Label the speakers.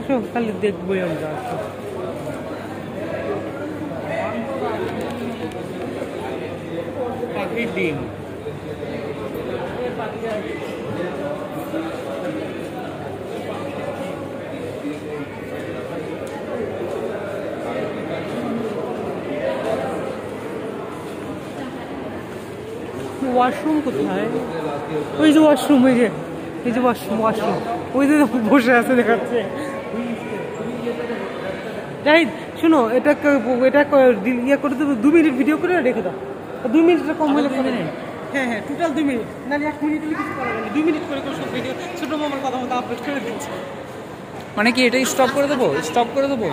Speaker 1: আসো খালি দেখবোই আমরা। আসো পাখির ডিম, ওয়াশরুম কোথায়? ওই যে ওয়াশরুম, এই যে ওয়াশরুম, ওই যে বসে আছে দেখাচ্ছে। যাই শোনো, এটা ইয়ে করে দেবো, 2 মিনিট ভিডিও করে রেখে দাও। 2 মিনিটটা কম হলে করে নেই। হ্যাঁ হ্যাঁ, টোটাল 2 মিনিট, নাহলে 1 মিনিট হলে কিছু করা যাবে। 2 মিনিট করে সব ভিডিও ছোটো মামার কথা মতো আপলোড করে দিচ্ছে।
Speaker 2: মানে কি এটাই স্টপ করে দেবো? স্টপ করে দেবো?